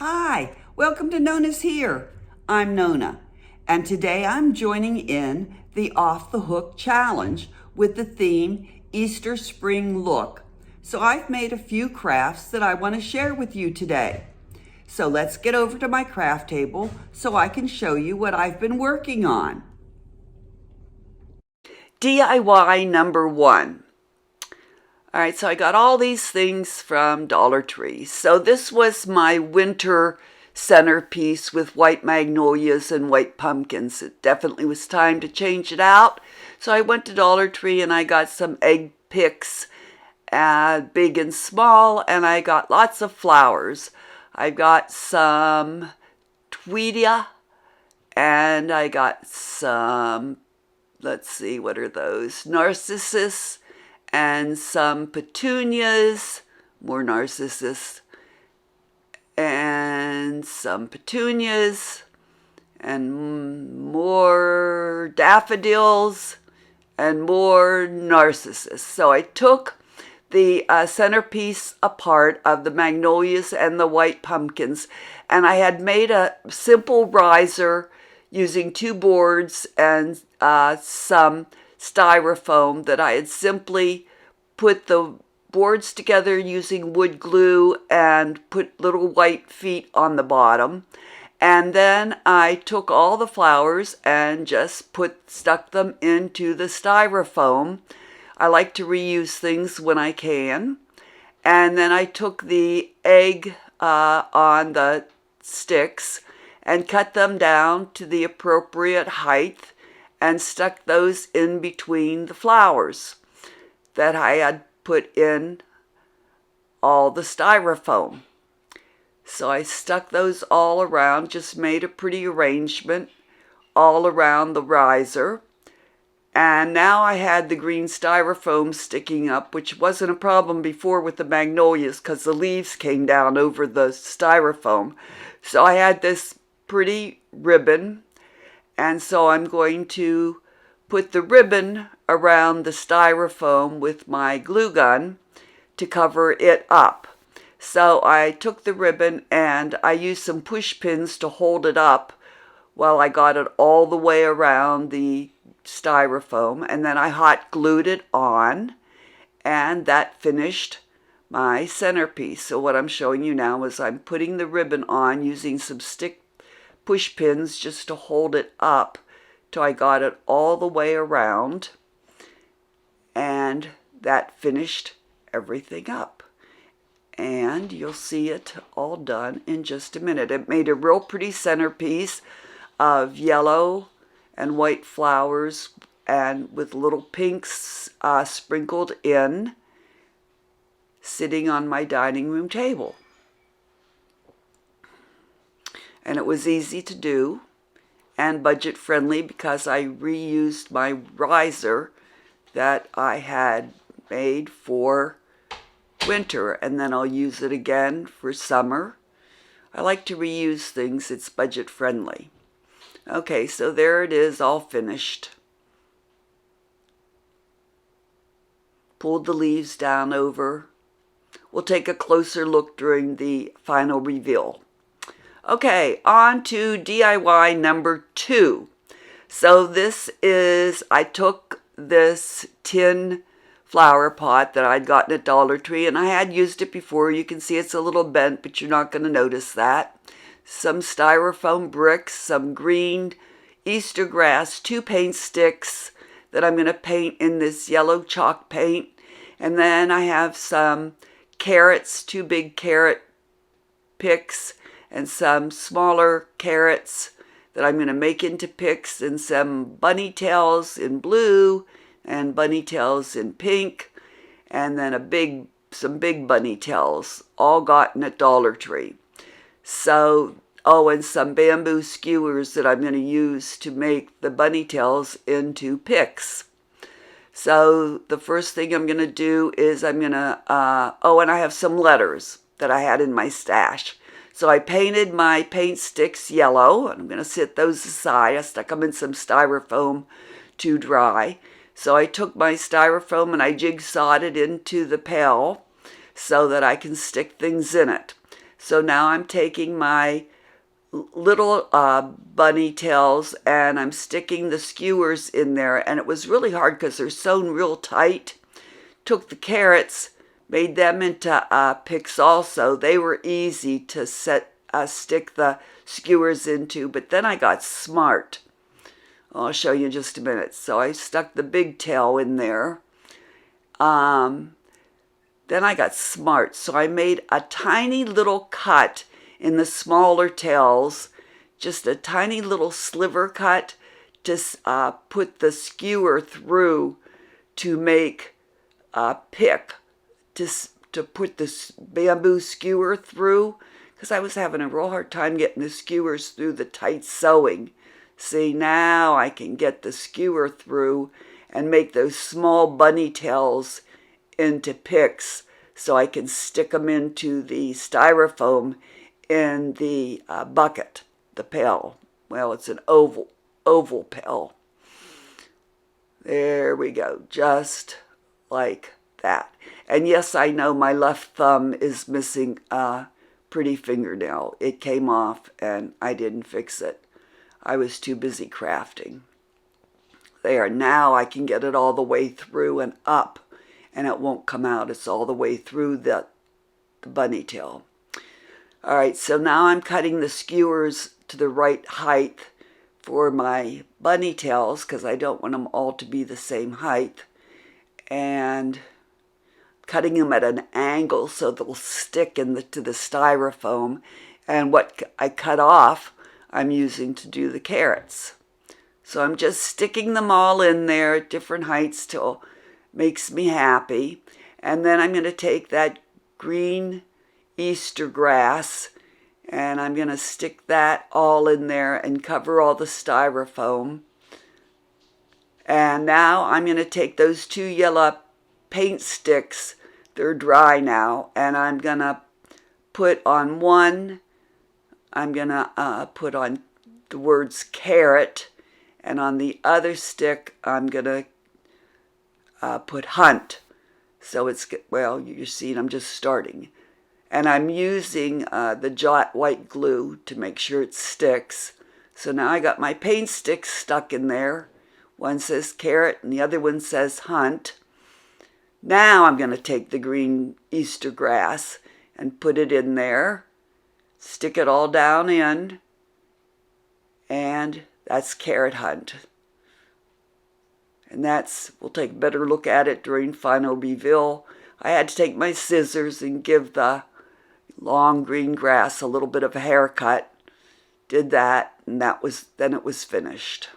Hi, welcome to Nona's Here. I'm Nona, and today I'm joining in the Off the Hook Challenge with the theme Easter Spring Look. So I've made a few crafts that I want to share with you today. So let's get over to my craft table so I can show you what I've been working on. DIY number 1. All right, so I got all these things from Dollar Tree. So this was my winter centerpiece with white magnolias and white pumpkins. It definitely was time to change it out. So I went to Dollar Tree and I got some egg picks, big and small, and I got lots of flowers. I got some Tweedia, and I got some, let's see, what are those? Narcissus, and some petunias, more narcissus, and some petunias, and more daffodils, and more narcissus. So I took the centerpiece apart of the magnolias and the white pumpkins, and I had made a simple riser using 2 boards and some styrofoam that I had simply put the boards together using wood glue and put little white feet on the bottom. And then I took all the flowers and just stuck them into the styrofoam. I like to reuse things when I can. And then I took the egg on the sticks and cut them down to the appropriate height and stuck those in between the flowers that I had put in all the styrofoam. So I stuck those all around, just made a pretty arrangement all around the riser. And now I had the green styrofoam sticking up, which wasn't a problem before with the magnolias because the leaves came down over the styrofoam. So I had this pretty ribbon. And so I'm going to put the ribbon around the styrofoam with my glue gun to cover it up. So I took the ribbon and I used some push pins to hold it up while I got it all the way around the styrofoam. And then I hot glued it on, and that finished my centerpiece. So what I'm showing you now is I'm putting the ribbon on using some push pins just to hold it up till I got it all the way around, and that finished everything up. And you'll see it all done in just a minute. It made a real pretty centerpiece of yellow and white flowers and with little pinks sprinkled in, sitting on my dining room table. And it was easy to do and budget friendly because I reused my riser that I had made for winter, and then I'll use it again for summer. I like to reuse things. It's budget friendly. Okay, so there it is, all finished. Pulled the leaves down over. We'll take a closer look during the final reveal. Okay, on to DIY number 2. So this is, I took this tin flower pot that I'd gotten at Dollar Tree, and I had used it before. You can see it's a little bent, but you're not going to notice that. Some styrofoam bricks, some green Easter grass, 2 paint sticks that I'm going to paint in this yellow chalk paint. And then I have some carrots, 2 big carrot picks, and some smaller carrots that I'm going to make into picks, and some bunny tails in blue and bunny tails in pink, and then some big bunny tails, all gotten at Dollar Tree. So, and some bamboo skewers that I'm going to use to make the bunny tails into picks. So the first thing I'm going to do is I'm going to, and I have some letters that I had in my stash. So I painted my paint sticks yellow, and I'm going to set those aside. I stuck them in some styrofoam to dry. So I took my styrofoam and I jigsawed it into the pail so that I can stick things in it. So now I'm taking my little bunny tails and I'm sticking the skewers in there, and it was really hard because they're sewn real tight. Took the carrots, made them into picks also. They were easy to stick the skewers into, but then I got smart. I'll show you in just a minute. So I stuck the big tail in there. Then I got smart. So I made a tiny little cut in the smaller tails, just a tiny little sliver cut to put the skewer through to make a pick, to put the bamboo skewer through, because I was having a real hard time getting the skewers through the tight sewing. See, now I can get the skewer through and make those small bunny tails into picks so I can stick them into the styrofoam in the bucket, the pail. Well, it's an oval pail. There we go, just like that. And yes, I know my left thumb is missing a pretty fingernail. It came off and I didn't fix it. I was too busy crafting. There, now I can get it all the way through and up, and it won't come out. It's all the way through the bunny tail. All right, so now I'm cutting the skewers to the right height for my bunny tails because I don't want them all to be the same height. And cutting them at an angle so they'll stick to the styrofoam. And what I cut off, I'm using to do the carrots. So I'm just sticking them all in there at different heights till it makes me happy. And then I'm going to take that green Easter grass and I'm going to stick that all in there and cover all the styrofoam. And now I'm going to take those 2 yellow paint sticks, they're dry now, and I'm going to put on one, I'm going to put on the words carrot, and on the other stick I'm going to put hunt. So it's, well, you're seeing I'm just starting. And I'm using the Jot white glue to make sure it sticks. So now I got my paint sticks stuck in there. One says carrot and the other one says hunt. Now I'm going to take the green Easter grass and put it in there. Stick it all down in. And that's carrot hunt. And we'll take a better look at it during final reveal. I had to take my scissors and give the long green grass a little bit of a haircut. Did that, and then it was finished.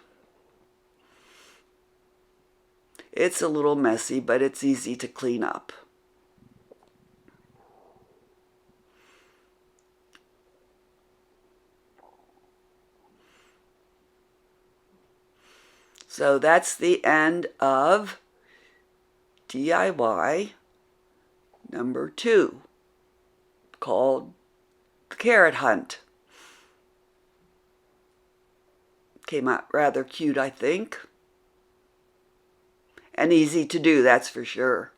It's a little messy, but it's easy to clean up. So that's the end of DIY number 2, called the Carrot Hunt. Came out rather cute, I think. And easy to do, that's for sure.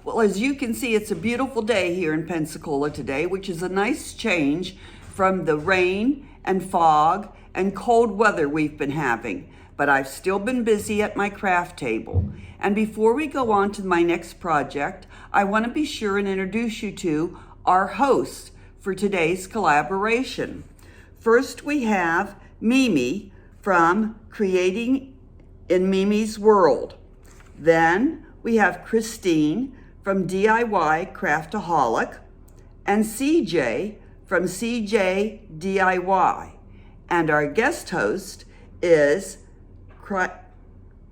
Well, as you can see, it's a beautiful day here in Pensacola today, which is a nice change from the rain and fog and cold weather we've been having. But I've still been busy at my craft table. And before we go on to my next project, I want to be sure and introduce you to our host for today's collaboration. First, we have Mimi from Creating in Mimi's World. Then we have Christine from DIY Craftaholic and CJ from CJ DIY. And our guest host is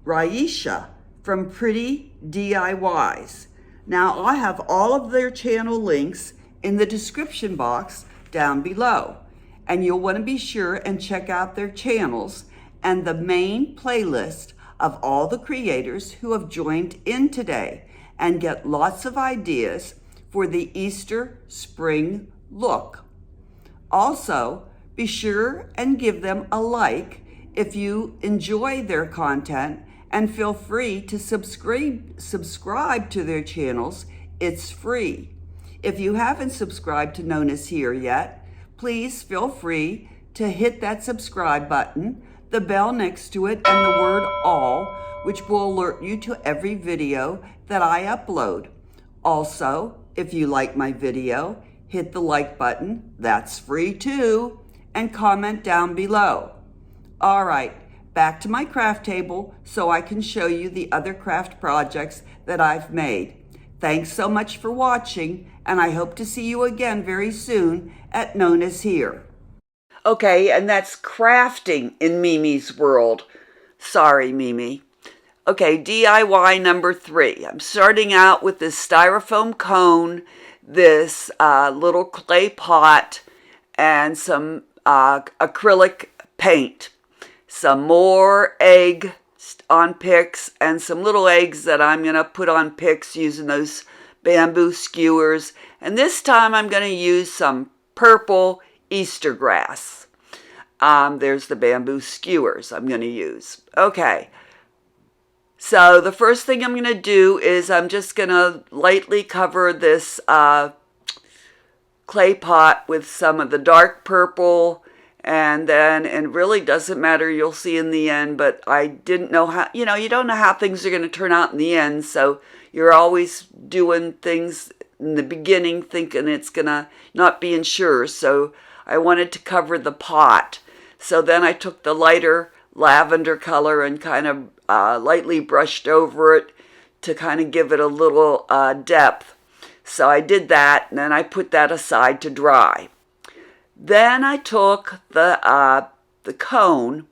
Raisha from Pretty DIYs. Now, I have all of their channel links in the description box down below. And you'll want to be sure and check out their channels and the main playlist of all the creators who have joined in today and get lots of ideas for the Easter spring look. Also, be sure and give them a like if you enjoy their content, and feel free to subscribe to their channels. It's free. If you haven't subscribed to Nona's Here yet, please feel free to hit that subscribe button, the bell next to it, and the word all, which will alert you to every video that I upload. Also, if you like my video, hit the like button, that's free too, and comment down below. All right, back to my craft table so I can show you the other craft projects that I've made. Thanks so much for watching, and I hope to see you again very soon at Nona's Here. Okay, and that's crafting in Mimi's world. Sorry, Mimi. Okay, DIY number 3. I'm starting out with this styrofoam cone, this little clay pot, and some acrylic paint. Some more egg on picks, and some little eggs that I'm going to put on picks using those bamboo skewers. And this time I'm going to use some purple Easter grass. There's the bamboo skewers I'm going to use. Okay. So the first thing I'm going to do is I'm just going to lightly cover this clay pot with some of the dark purple, and then, and it really doesn't matter, you'll see in the end, but I didn't know how, you don't know how things are going to turn out in the end, so you're always doing things in the beginning thinking it's going to not being sure, so I wanted to cover the pot. So then I took the lighter lavender color and kind of lightly brushed over it to kind of give it a little depth. So I did that, and then I put that aside to dry. Then I took the cone,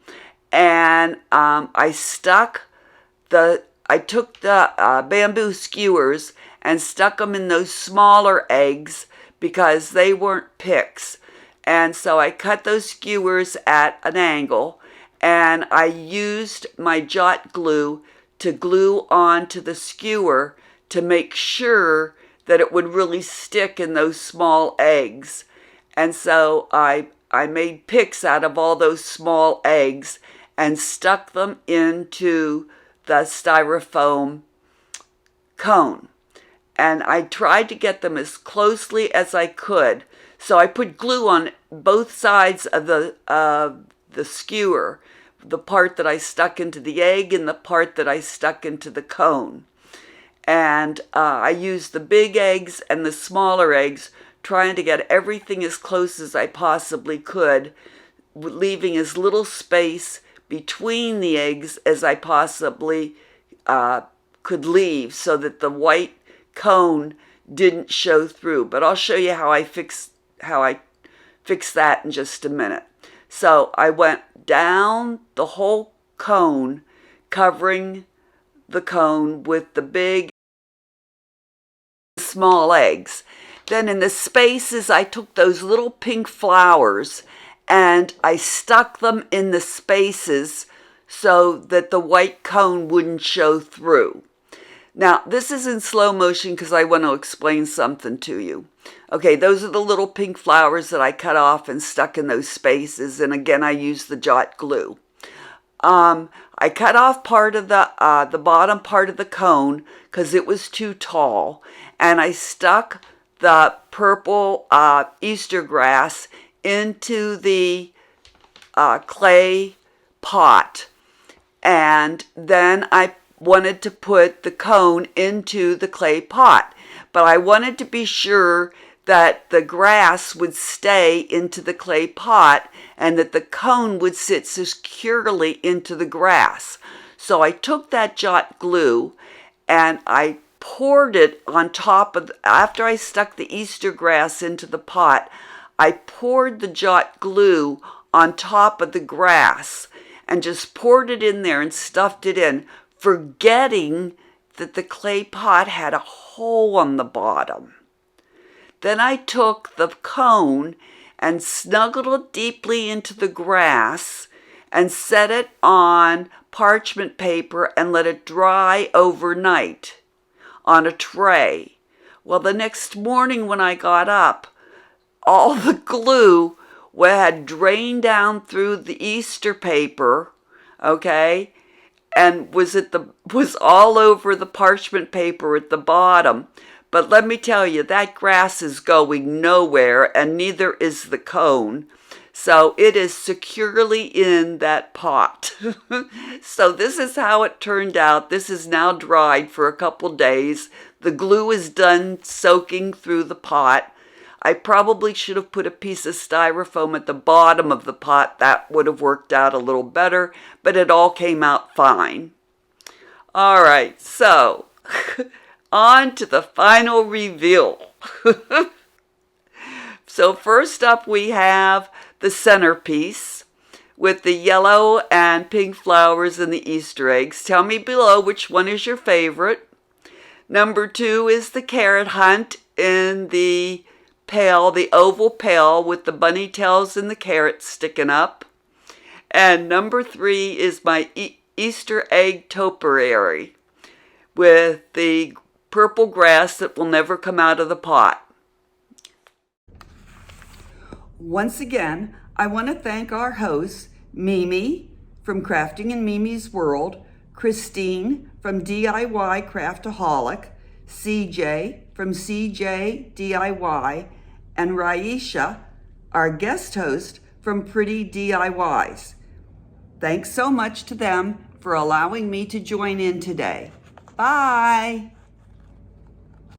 and I took the bamboo skewers and stuck them in those smaller eggs because they weren't picks. And so I cut those skewers at an angle, and I used my jot glue to glue onto the skewer to make sure that it would really stick in those small eggs. And so I made picks out of all those small eggs and stuck them into the styrofoam cone. And I tried to get them as closely as I could. So I put glue on both sides of the skewer, the part that I stuck into the egg and the part that I stuck into the cone. And I used the big eggs and the smaller eggs, trying to get everything as close as I possibly could, leaving as little space between the eggs as I possibly could leave so that the white cone didn't show through. But I'll show you how I fix that in just a minute. So I went down the whole cone, covering the cone with the big small eggs. Then in the spaces, I took those little pink flowers and I stuck them in the spaces so that the white cone wouldn't show through. Now, this is in slow motion because I want to explain something to you. Okay, those are the little pink flowers that I cut off and stuck in those spaces. And again, I used the jot glue. I cut off part of the bottom part of the cone because it was too tall. And I stuck the purple Easter grass into the clay pot. And then I wanted to put the cone into the clay pot. But I wanted to be sure that the grass would stay into the clay pot and that the cone would sit securely into the grass. So I took that jot glue and I poured it on top of, after I stuck the Easter grass into the pot, I poured the jot glue on top of the grass and just poured it in there and stuffed it in, forgetting that the clay pot had a hole on the bottom. Then I took the cone and snuggled it deeply into the grass and set it on parchment paper and let it dry overnight on a tray. Well, the next morning when I got up, all the glue had drained down through the Easter paper, okay, and was all over the parchment paper at the bottom. But let me tell you, that grass is going nowhere, and neither is the cone. So it is securely in that pot. So this is how it turned out. This is now dried for a couple days. The glue is done soaking through the pot. I probably should have put a piece of styrofoam at the bottom of the pot. That would have worked out a little better, but it all came out fine. All right, so on to the final reveal. So first up we have the centerpiece with the yellow and pink flowers and the Easter eggs. Tell me below which one is your favorite. Number 2 is the carrot hunt in the pail, the oval pail with the bunny tails and the carrots sticking up. And number 3 is my Easter egg topiary with the purple grass that will never come out of the pot. Once again, I want to thank our hosts, Mimi from Crafting in Mimi's World, Christine from DIY Craftaholic, CJ from CJ DIY, and Raisha, our guest host from Pretty DIYs. Thanks so much to them for allowing me to join in today. Bye!